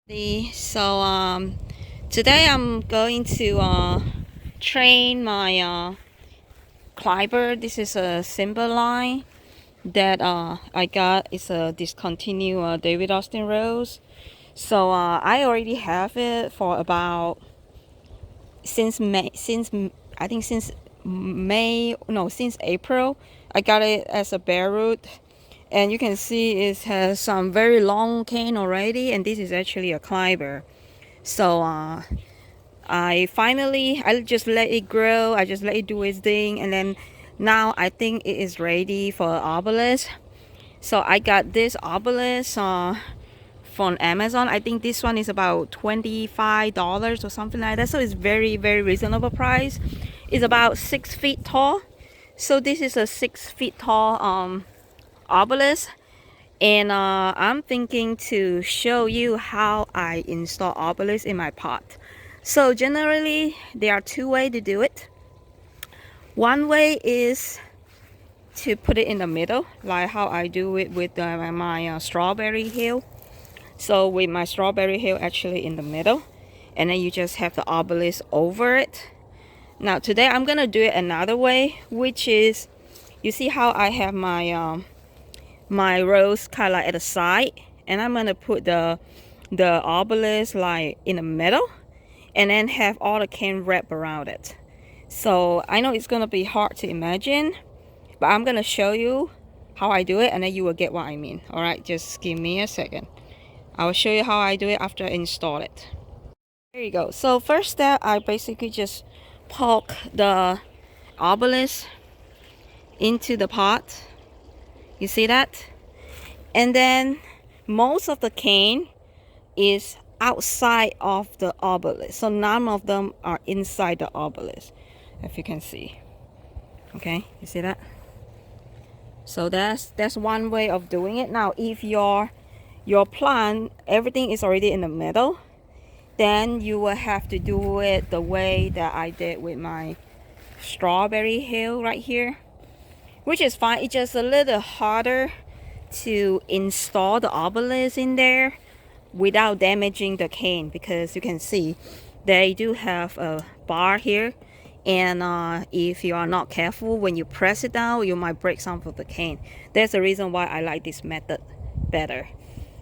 So today I'm going to train my climber. This is a simple line that I got. It's a discontinued David Austin Rose. So I already have it for about since May, I think since May, no, since April. I got it as a bare root, and you can see it has some very long cane already, and this is actually a climber. So I just let it grow. I just let it do its thing, and then now I think it is ready for Obelisk. So I got this Obelisk from Amazon. I think this one is about $25 or something like that. So it's very reasonable price. It's about 6 feet tall. So this is a 6 feet tall Obelisk. And I'm thinking to show you how I install Obelisk in my pot. So generally, there are two ways to do it. One way is to put it in the middle, like how I do it with my strawberry hill. So with my strawberry hill actually in the middle, and then you just have the Obelisk over it. Now today I'm gonna do it another way, which is, you see how I have my rose kind of like at the side, and I'm gonna put the Obelisk like in the middle, and then have all the cane wrap around it. So I know it's gonna be hard to imagine, but I'm gonna show you how I do it, and then you will get what I mean. All right, just give me a second. I will show you how I do it after I install it. There you go. So first step, I basically just poke the Obelisk into the pot. You see that? And then most of the cane is outside of the Obelisk, so none of them are inside the Obelisk, if you can see. Okay, you see that? So that's one way of doing it. Now if your plant, everything is already in the middle, then you will have to do it the way that I did with my strawberry hill right here, which is fine. It's just a little harder to install the Obelisk in there without damaging the cane, because you can see they do have a bar here, and if you are not careful, when you press it down, you might break some of the cane. That's the reason why I like this method better.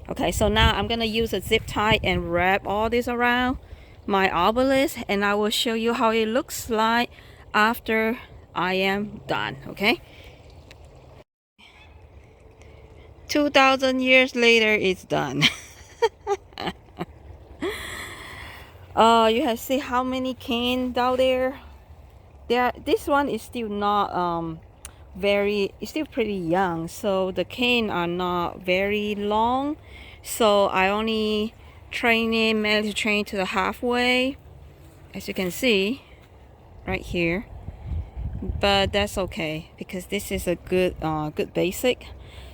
Okay, so now I'm gonna use a zip tie and wrap all this around my Obelisk, and I will show you how it looks like after I am done. Okay, 2,000 years later, it's done. You have see how many canes out there. This one is still not it's still pretty young, so the cane are not very long. So I only managed to train to the halfway, as you can see right here. But that's okay, because this is a good basic.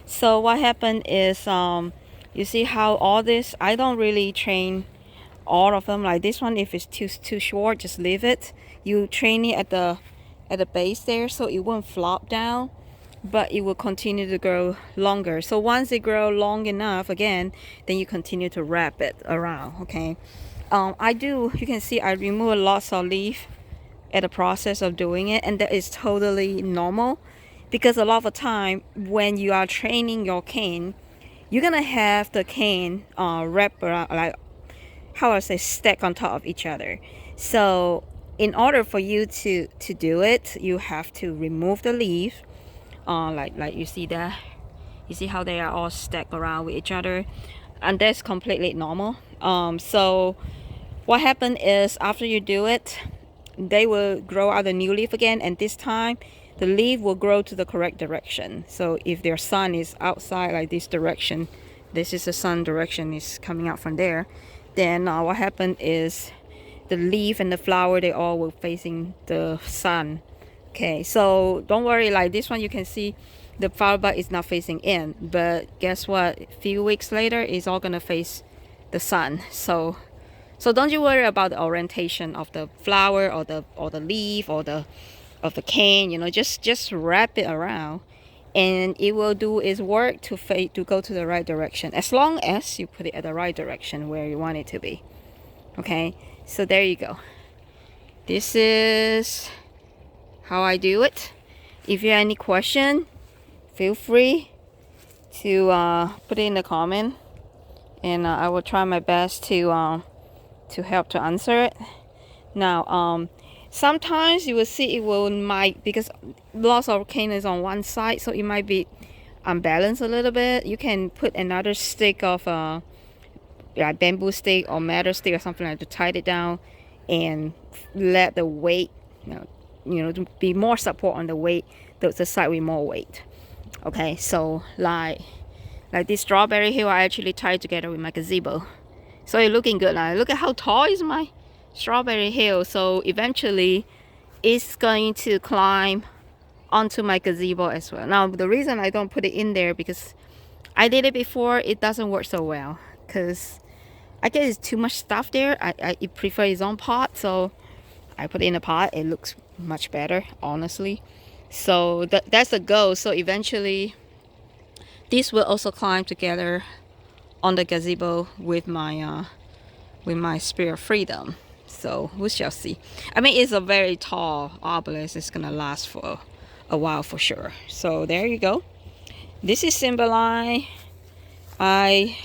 So what happened is, you see how all this, I don't really train all of them like this one. If it's too short, just leave it. You train it at the base there, so it won't flop down, but it will continue to grow longer. So once it grow long enough again, then you continue to wrap it around. Okay, you can see I remove lots of leaf at the process of doing it, and that is totally normal, because a lot of the time when you are training your cane, you're gonna have the cane wrap around, like how I say, stack on top of each other. So in order for you to do it, you have to remove the leaf, like you see that, you see how they are all stacked around with each other, and that's completely normal. So what happened is, after you do it, they will grow out a new leaf again, and this time the leaf will grow to the correct direction. So if their sun is outside, like this direction, this is the sun direction, is coming out from there, then what happened is the leaf and the flower, they all will facing the sun. Okay, so don't worry, like this one you can see the flower bud is not facing in, but guess what, a few weeks later it's all gonna face the sun. So don't you worry about the orientation of the flower or the leaf or the cane, just wrap it around, and it will do its work to fade to go to the right direction, as long as you put it at the right direction where you want it to be. Okay, so there you go. This is how I do it. If you have any question, feel free to put it in the comment, and I will try my best to help to answer it. Now, sometimes you will see it will might, because lots of cane is on one side, so it might be unbalanced a little bit. You can put another stick of bamboo stick or metal stick or something like to tie it down, and let the weight, to be more support on the weight, the side with more weight. Okay, so like this strawberry hill, I actually tied together with my gazebo, so it's looking good now. Look at how tall is my strawberry hill. So eventually it's going to climb onto my gazebo as well. Now the reason I don't put it in there, because I did it before, it doesn't work so well, because I guess it's too much stuff there. I prefer its own pot, so I put it in a pot. It looks much better, honestly. So that's the goal. So eventually this will also climb together on the gazebo with my Spirit of Freedom. So we shall see. I mean, it's a very tall obelisk. It's gonna last for a while for sure. So there you go. This is Cymbeline. I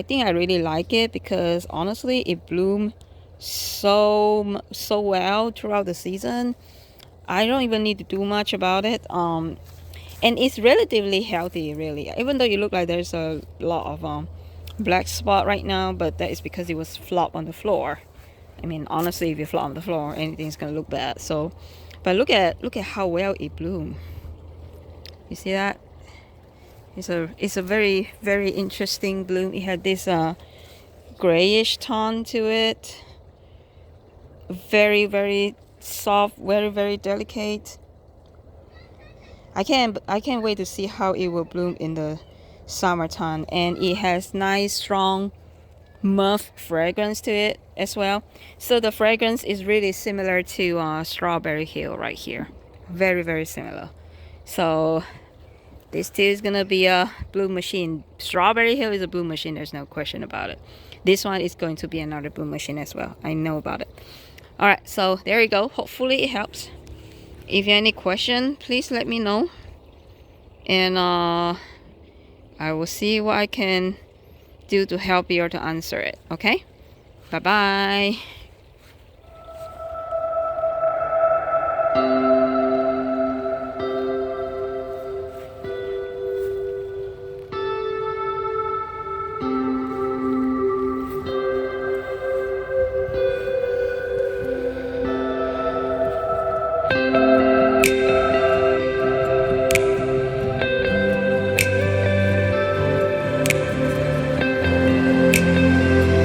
think I really like it because honestly it bloomed so well throughout the season. I don't even need to do much about it. And it's relatively healthy, really, even though you look like there's a lot of black spot right now, but that is because it was flop on the floor. I mean, honestly, if you flop on the floor, anything's gonna look bad. So, but look at how well it bloomed. You see that? It's a very, very interesting bloom. It had this grayish tone to it. Very, very soft, very, very delicate. I can't wait to see how it will bloom in the summertime, and it has nice strong muff fragrance to it as well. So the fragrance is really similar to Strawberry Hill right here. Very, very similar. So this too is gonna be a bloom machine. Strawberry Hill is a bloom machine, there's no question about it. This one is going to be another bloom machine as well. I know about it. Alright, so there you go. Hopefully it helps. If you have any question, please let me know, and I will see what I can do to help you or to answer it. Okay, bye bye.